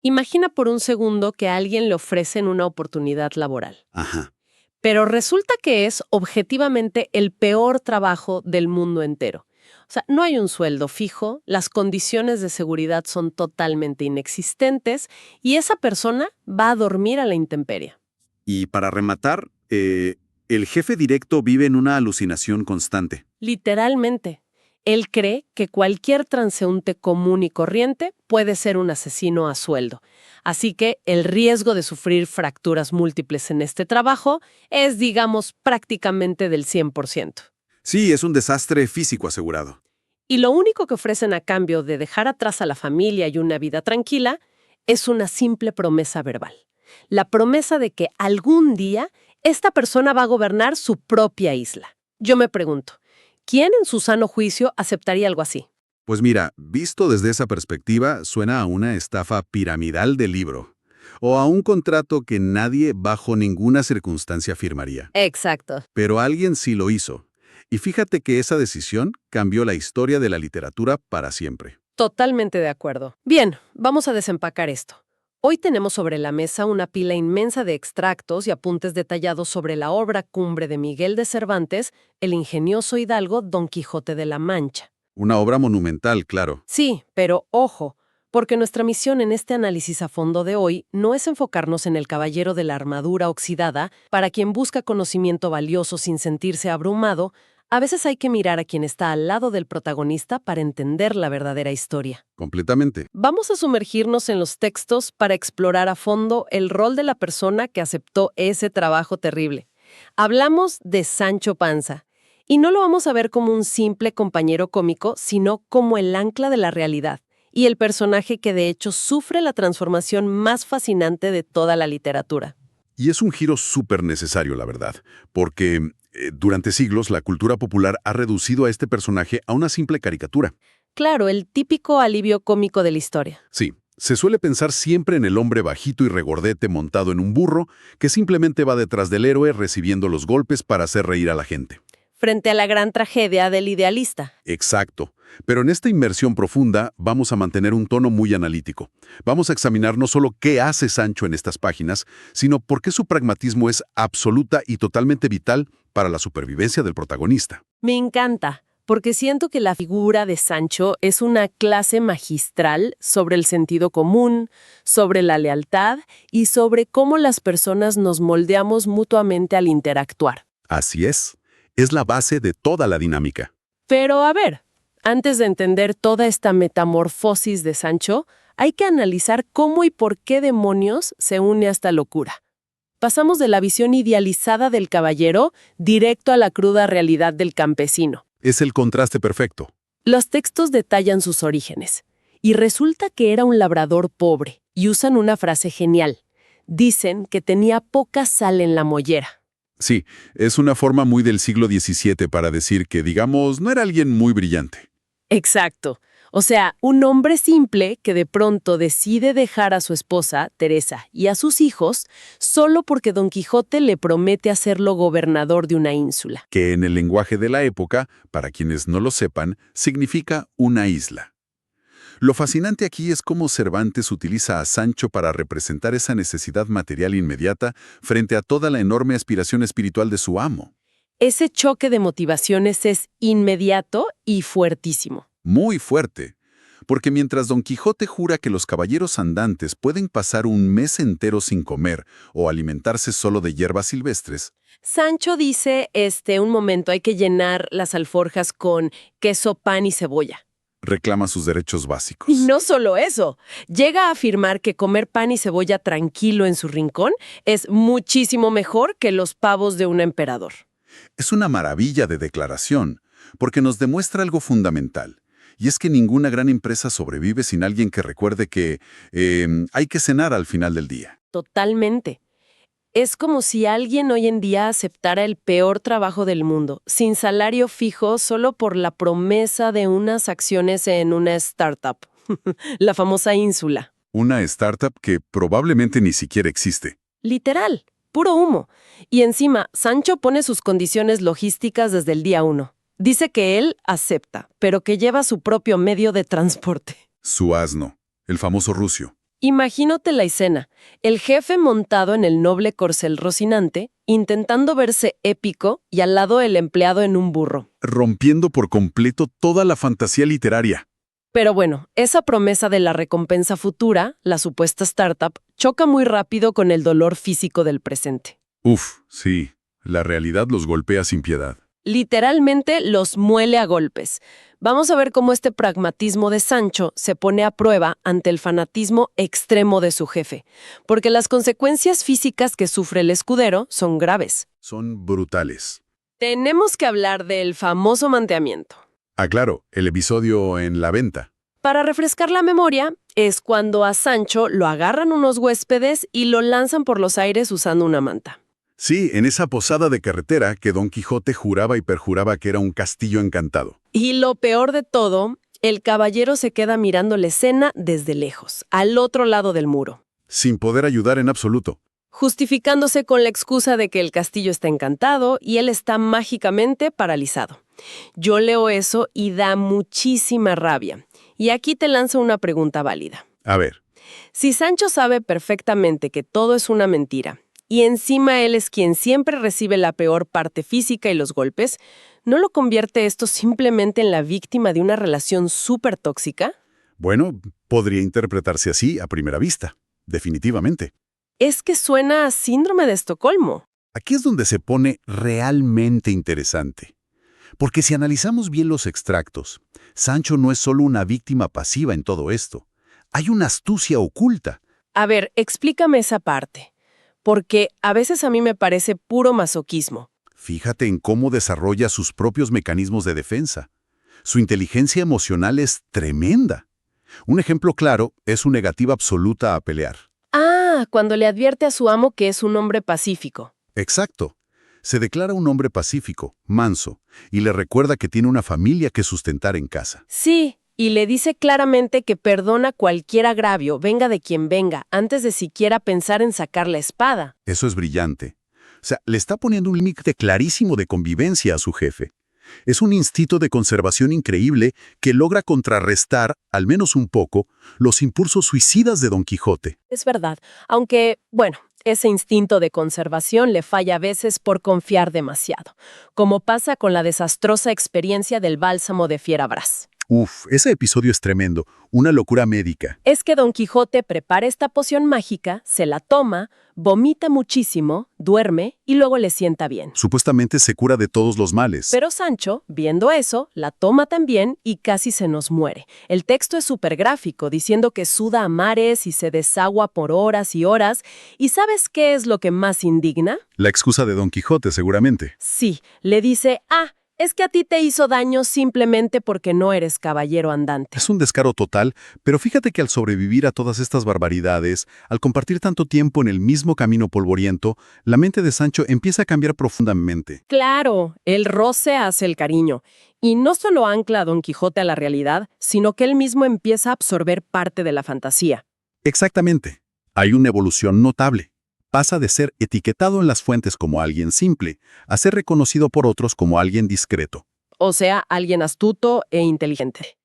Imagina por un segundo que a alguien le ofrecen una oportunidad laboral, Ajá. pero resulta que es objetivamente el peor trabajo del mundo entero. O sea, no hay un sueldo fijo, las condiciones de seguridad son totalmente inexistentes y esa persona va a dormir a la intemperie. Y para rematar, el jefe directo vive en una alucinación constante. Literalmente. Él cree que cualquier transeúnte común y corriente puede ser un asesino a sueldo. Así que el riesgo de sufrir fracturas múltiples en este trabajo es, digamos, prácticamente del 100%. Sí, es un desastre físico asegurado. Y lo único que ofrecen a cambio de dejar atrás a la familia y una vida tranquila es una simple promesa verbal. La promesa de que algún día esta persona va a gobernar su propia isla. Yo me pregunto, ¿quién en su sano juicio aceptaría algo así? Pues mira, visto desde esa perspectiva, suena a una estafa piramidal de libro. O a un contrato que nadie bajo ninguna circunstancia firmaría. Exacto. Pero alguien sí lo hizo. Y fíjate que esa decisión cambió la historia de la literatura para siempre. Totalmente de acuerdo. Bien, vamos a desempacar esto. Hoy tenemos sobre la mesa una pila inmensa de extractos y apuntes detallados sobre la obra cumbre de Miguel de Cervantes, el ingenioso hidalgo Don Quijote de la Mancha. Una obra monumental, claro. Sí, pero ojo, porque nuestra misión en este análisis a fondo de hoy no es enfocarnos en el caballero de la armadura oxidada, para quien busca conocimiento valioso sin sentirse abrumado. A veces hay que mirar a quien está al lado del protagonista para entender la verdadera historia. Completamente. Vamos a sumergirnos en los textos para explorar a fondo el rol de la persona que aceptó ese trabajo terrible. Hablamos de Sancho Panza, y no lo vamos a ver como un simple compañero cómico, sino como el ancla de la realidad, y el personaje que de hecho sufre la transformación más fascinante de toda la literatura. Y es un giro súper necesario, la verdad, porque durante siglos la cultura popular ha reducido a este personaje a una simple caricatura. Claro, el típico alivio cómico de la historia. Sí, se suele pensar siempre en el hombre bajito y regordete montado en un burro que simplemente va detrás del héroe recibiendo los golpes para hacer reír a la gente. Frente a la gran tragedia del idealista. Exacto. Pero en esta inmersión profunda vamos a mantener un tono muy analítico. Vamos a examinar no solo qué hace Sancho en estas páginas, sino por qué su pragmatismo es absoluta y totalmente vital para la supervivencia del protagonista. Me encanta, porque siento que la figura de Sancho es una clase magistral sobre el sentido común, sobre la lealtad y sobre cómo las personas nos moldeamos mutuamente al interactuar. Así es la base de toda la dinámica. Pero a ver, antes de entender toda esta metamorfosis de Sancho, hay que analizar cómo y por qué demonios se une a esta locura. Pasamos de la visión idealizada del caballero directo a la cruda realidad del campesino. Es el contraste perfecto. Los textos detallan sus orígenes, y resulta que era un labrador pobre, y usan una frase genial. Dicen que tenía poca sal en la mollera. Sí, es una forma muy del siglo XVII para decir que, digamos, no era alguien muy brillante. Exacto. O sea, un hombre simple que de pronto decide dejar a su esposa, Teresa, y a sus hijos, solo porque Don Quijote le promete hacerlo gobernador de una ínsula. Que en el lenguaje de la época, para quienes no lo sepan, significa una isla. Lo fascinante aquí es cómo Cervantes utiliza a Sancho para representar esa necesidad material inmediata frente a toda la enorme aspiración espiritual de su amo. Ese choque de motivaciones es inmediato y fuertísimo. Muy fuerte, porque mientras Don Quijote jura que los caballeros andantes pueden pasar un mes entero sin comer o alimentarse solo de hierbas silvestres, Sancho dice, un momento, hay que llenar las alforjas con queso, pan y cebolla. reclama sus derechos básicos. Y no solo eso, llega a afirmar que comer pan y cebolla tranquilo en su rincón es muchísimo mejor que los pavos de un emperador. Es una maravilla de declaración, porque nos demuestra algo fundamental. Y es que ninguna gran empresa sobrevive sin alguien que recuerde que hay que cenar al final del día. Totalmente. Es como si alguien hoy en día aceptara el peor trabajo del mundo, sin salario fijo, solo por la promesa de unas acciones en una startup, la famosa ínsula. Una startup que probablemente ni siquiera existe. Literal, puro humo. Y encima, Sancho pone sus condiciones logísticas desde el día 1. Dice que él acepta, pero que lleva su propio medio de transporte. Su asno, el famoso rucio. Imagínate la escena, el jefe montado en el noble corcel Rocinante, intentando verse épico y al lado el empleado en un burro. Rompiendo por completo toda la fantasía literaria. Pero bueno, esa promesa de la recompensa futura, la supuesta startup, choca muy rápido con el dolor físico del presente. Uf, sí, la realidad los golpea sin piedad. Literalmente los muele a golpes. Vamos a ver cómo este pragmatismo de Sancho se pone a prueba ante el fanatismo extremo de su jefe, porque las consecuencias físicas que sufre el escudero son graves. Son brutales. Tenemos que hablar del famoso manteamiento. Ah, claro, el episodio en la venta. Para refrescar la memoria, es cuando a Sancho lo agarran unos huéspedes y lo lanzan por los aires usando una manta. Sí, en esa posada de carretera que Don Quijote juraba y perjuraba que era un castillo encantado. Y lo peor de todo, el caballero se queda mirando la escena desde lejos, al otro lado del muro, Sin poder ayudar en absoluto. justificándose con la excusa de que el castillo está encantado y él está mágicamente paralizado. Yo leo eso y da muchísima rabia. Y aquí te lanzo una pregunta válida. A ver, Si Sancho sabe perfectamente que todo es una mentira, y encima él es quien siempre recibe la peor parte física y los golpes, ¿no lo convierte esto simplemente en la víctima de una relación súper tóxica? bueno, podría interpretarse así a primera vista. Definitivamente. Es que suena a síndrome de Estocolmo. Aquí es donde se pone realmente interesante. Porque si analizamos bien los extractos, Sancho no es solo una víctima pasiva en todo esto. Hay una astucia oculta. A ver, explícame esa parte, porque a veces a mí me parece puro masoquismo. Fíjate en cómo desarrolla sus propios mecanismos de defensa. Su inteligencia emocional es tremenda. Un ejemplo claro es su negativa absoluta a pelear. Ah, cuando le advierte a su amo que es un hombre pacífico. Exacto. Se declara un hombre pacífico, manso, y le recuerda que tiene una familia que sustentar en casa. Sí, y le dice claramente que perdona cualquier agravio, venga de quien venga, antes de siquiera pensar en sacar la espada. Eso es brillante. O sea, le está poniendo un límite clarísimo de convivencia a su jefe. Es un instinto de conservación increíble que logra contrarrestar, al menos un poco, los impulsos suicidas de Don Quijote. Es verdad, aunque, bueno, ese instinto de conservación le falla a veces por confiar demasiado, como pasa con la desastrosa experiencia del bálsamo de Fierabras. Uf, ese episodio es tremendo, una locura médica. Es que Don Quijote prepara esta poción mágica, se la toma, vomita muchísimo, duerme y luego le sienta bien. Supuestamente se cura de todos los males. Pero Sancho, viendo eso, la toma también y casi se nos muere. El texto es súper gráfico, diciendo que suda a mares y se desagua por horas y horas. ¿Y sabes qué es lo que más indigna? La excusa de Don Quijote, seguramente. Sí, le dice, es que a ti te hizo daño simplemente porque no eres caballero andante. Es un descaro total, pero fíjate que al sobrevivir a todas estas barbaridades, al compartir tanto tiempo en el mismo camino polvoriento, la mente de Sancho empieza a cambiar profundamente. Claro, el roce hace el cariño. Y no solo ancla a Don Quijote a la realidad, sino que él mismo empieza a absorber parte de la fantasía. Exactamente. Hay una evolución notable. Pasa de ser etiquetado en las fuentes como alguien simple, a ser reconocido por otros como alguien discreto. O sea, alguien astuto e inteligente.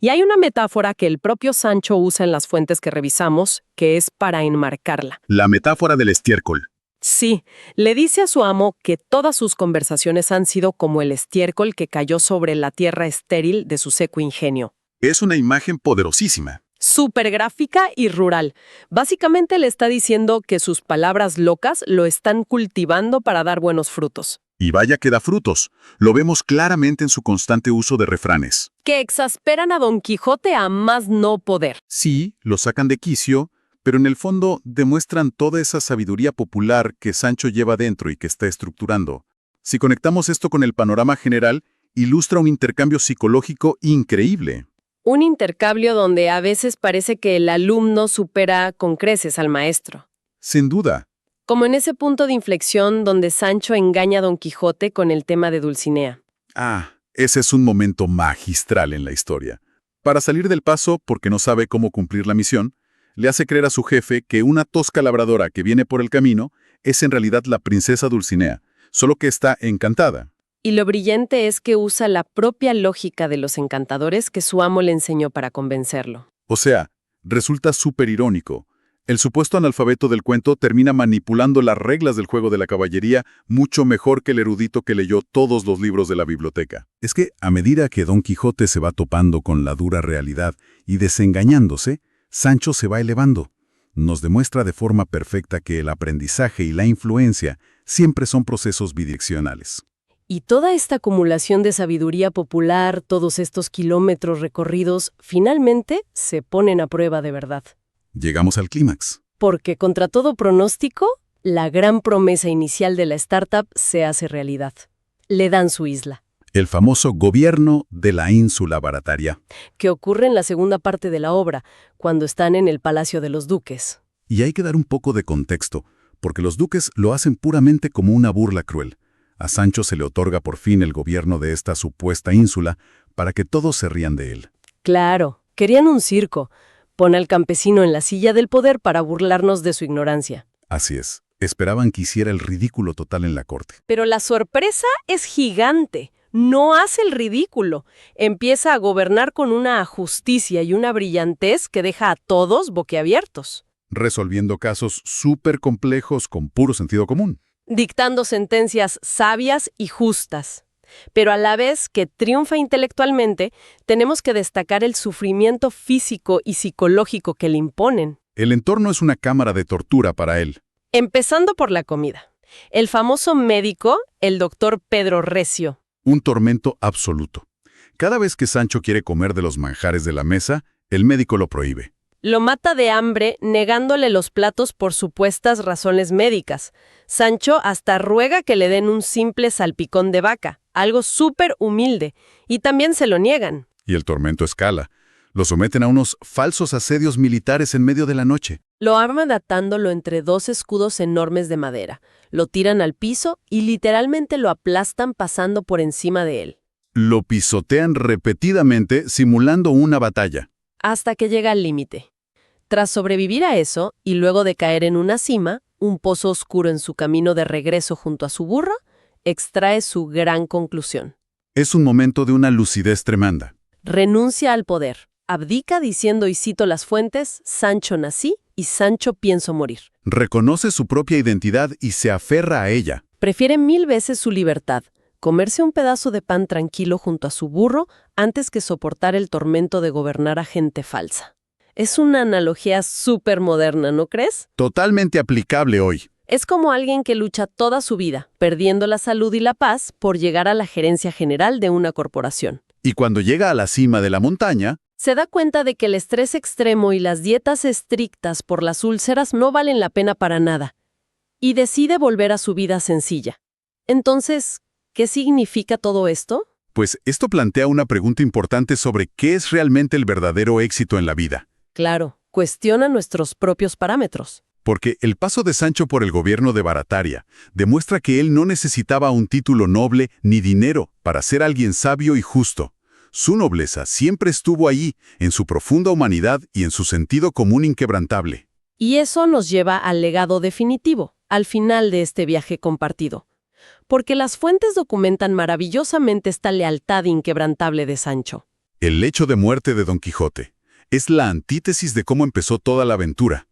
Y hay una metáfora que el propio Sancho usa en las fuentes que revisamos, que es para enmarcarla. La metáfora del estiércol. Sí, le dice a su amo que todas sus conversaciones han sido como el estiércol que cayó sobre la tierra estéril de su seco ingenio. Es una imagen poderosísima. Súper gráfica y rural. Básicamente le está diciendo que sus palabras locas lo están cultivando para dar buenos frutos. Y vaya que da frutos. Lo vemos claramente en su constante uso de refranes. Que exasperan a Don Quijote a más no poder. Sí, lo sacan de quicio, pero en el fondo demuestran toda esa sabiduría popular que Sancho lleva dentro y que está estructurando. Si conectamos esto con el panorama general, ilustra un intercambio psicológico increíble. Un intercambio donde a veces parece que el alumno supera con creces al maestro. Sin duda. Como en ese punto de inflexión donde Sancho engaña a Don Quijote con el tema de Dulcinea. Ese es un momento magistral en la historia. Para salir del paso, porque no sabe cómo cumplir la misión, le hace creer a su jefe que una tosca labradora que viene por el camino es en realidad la princesa Dulcinea, solo que está encantada. Y lo brillante es que usa la propia lógica de los encantadores que su amo le enseñó para convencerlo. O sea, resulta súper irónico. El supuesto analfabeto del cuento termina manipulando las reglas del juego de la caballería mucho mejor que el erudito que leyó todos los libros de la biblioteca. Es que, a medida que Don Quijote se va topando con la dura realidad y desengañándose, Sancho se va elevando. Nos demuestra de forma perfecta que el aprendizaje y la influencia siempre son procesos bidireccionales. Y toda esta acumulación de sabiduría popular, todos estos kilómetros recorridos, finalmente se ponen a prueba de verdad. Llegamos al clímax. Porque contra todo pronóstico, la gran promesa inicial de la startup se hace realidad. Le dan su isla. El famoso gobierno de la ínsula Barataria. Que ocurre en la segunda parte de la obra, cuando están en el Palacio de los Duques. Y hay que dar un poco de contexto, porque los duques lo hacen puramente como una burla cruel. A Sancho se le otorga por fin el gobierno de esta supuesta ínsula para que todos se rían de él. Claro, querían un circo. Pon al campesino en la silla del poder para burlarnos de su ignorancia. Así es. Esperaban que hiciera el ridículo total en la corte. Pero la sorpresa es gigante. No hace el ridículo. Empieza a gobernar con una justicia y una brillantez que deja a todos boquiabiertos. Resolviendo casos súper complejos con puro sentido común. Dictando sentencias sabias y justas. Pero a la vez que triunfa intelectualmente, tenemos que destacar el sufrimiento físico y psicológico que le imponen. El entorno es una cámara de tortura para él. Empezando por la comida. El famoso médico, el doctor Pedro Recio. Un tormento absoluto. Cada vez que Sancho quiere comer de los manjares de la mesa, el médico lo prohíbe. Lo mata de hambre negándole los platos por supuestas razones médicas. Sancho hasta ruega que le den un simple salpicón de vaca, algo súper humilde, y también se lo niegan. Y el tormento escala. Lo someten a unos falsos asedios militares en medio de la noche. Lo arman atándolo entre dos escudos enormes de madera. Lo tiran al piso y literalmente lo aplastan pasando por encima de él. Lo pisotean repetidamente simulando una batalla. Hasta que llega al límite. Tras sobrevivir a eso, y luego de caer en una cima, un pozo oscuro en su camino de regreso junto a su burro, extrae su gran conclusión. Es un momento de una lucidez tremenda. Renuncia al poder. Abdica diciendo, y cito las fuentes, Sancho nací y Sancho pienso morir. Reconoce su propia identidad y se aferra a ella. Prefiere 1000 veces su libertad, comerse un pedazo de pan tranquilo junto a su burro antes que soportar el tormento de gobernar a gente falsa. Es una analogía súper moderna, ¿no crees? Totalmente aplicable hoy. Es como alguien que lucha toda su vida, perdiendo la salud y la paz por llegar a la gerencia general de una corporación. Y cuando llega a la cima de la montaña, se da cuenta de que el estrés extremo y las dietas estrictas por las úlceras no valen la pena para nada, y decide volver a su vida sencilla. Entonces, ¿qué significa todo esto? Pues esto plantea una pregunta importante sobre qué es realmente el verdadero éxito en la vida. Claro, cuestiona nuestros propios parámetros. Porque el paso de Sancho por el gobierno de Barataria demuestra que él no necesitaba un título noble ni dinero para ser alguien sabio y justo. Su nobleza siempre estuvo allí, en su profunda humanidad y en su sentido común inquebrantable. Y eso nos lleva al legado definitivo, al final de este viaje compartido. Porque las fuentes documentan maravillosamente esta lealtad inquebrantable de Sancho. El lecho de muerte de Don Quijote es la antítesis de cómo empezó toda la aventura.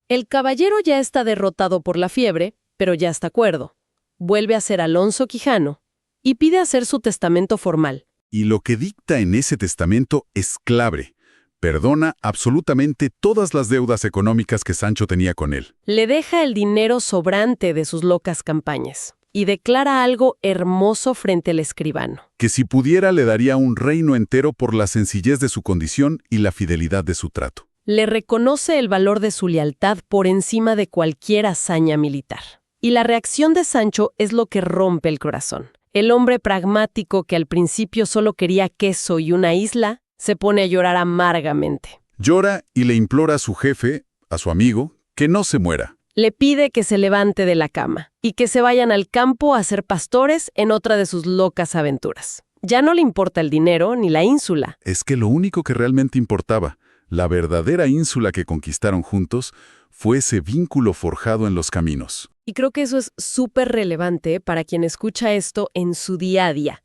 El caballero ya está derrotado por la fiebre, pero ya está cuerdo. Vuelve a ser Alonso Quijano y pide hacer su testamento formal. Y lo que dicta en ese testamento es clave. Perdona absolutamente todas las deudas económicas que Sancho tenía con él. Le deja el dinero sobrante de sus locas campañas y declara algo hermoso frente al escribano. Que si pudiera le daría un reino entero por la sencillez de su condición y la fidelidad de su trato. Le reconoce el valor de su lealtad por encima de cualquier hazaña militar. Y la reacción de Sancho es lo que rompe el corazón. El hombre pragmático que al principio solo quería queso y una isla, se pone a llorar amargamente. Llora y le implora a su jefe, a su amigo, que no se muera. Le pide que se levante de la cama y que se vayan al campo a ser pastores en otra de sus locas aventuras. Ya no le importa el dinero ni la ínsula. Es que lo único que realmente importaba, la verdadera ínsula que conquistaron juntos, fue ese vínculo forjado en los caminos. Y creo que eso es súper relevante para quien escucha esto en su día a día.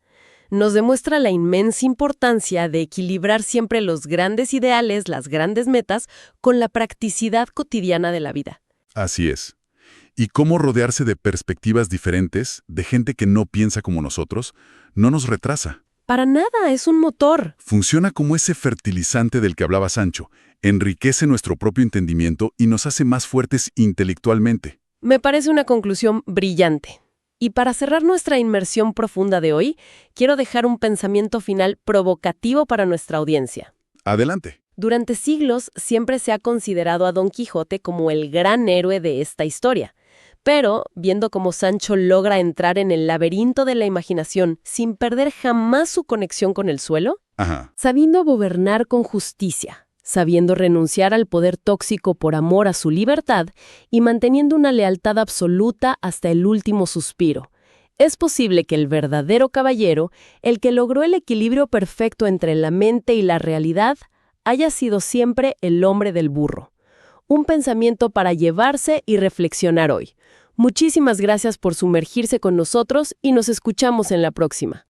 Nos demuestra la inmensa importancia de equilibrar siempre los grandes ideales, las grandes metas, con la practicidad cotidiana de la vida. Así es. Y cómo rodearse de perspectivas diferentes, de gente que no piensa como nosotros, no nos retrasa. Para nada, es un motor. Funciona como ese fertilizante del que hablaba Sancho. Enriquece nuestro propio entendimiento y nos hace más fuertes intelectualmente. Me parece una conclusión brillante. Y para cerrar nuestra inmersión profunda de hoy, quiero dejar un pensamiento final provocativo para nuestra audiencia. Adelante. Durante siglos siempre se ha considerado a Don Quijote como el gran héroe de esta historia. Pero, viendo cómo Sancho logra entrar en el laberinto de la imaginación sin perder jamás su conexión con el suelo, Ajá. sabiendo gobernar con justicia, sabiendo renunciar al poder tóxico por amor a su libertad y manteniendo una lealtad absoluta hasta el último suspiro, es posible que el verdadero caballero, el que logró el equilibrio perfecto entre la mente y la realidad, haya sido siempre el hombre del burro. Un pensamiento para llevarse y reflexionar hoy. Muchísimas gracias por sumergirse con nosotros y nos escuchamos en la próxima.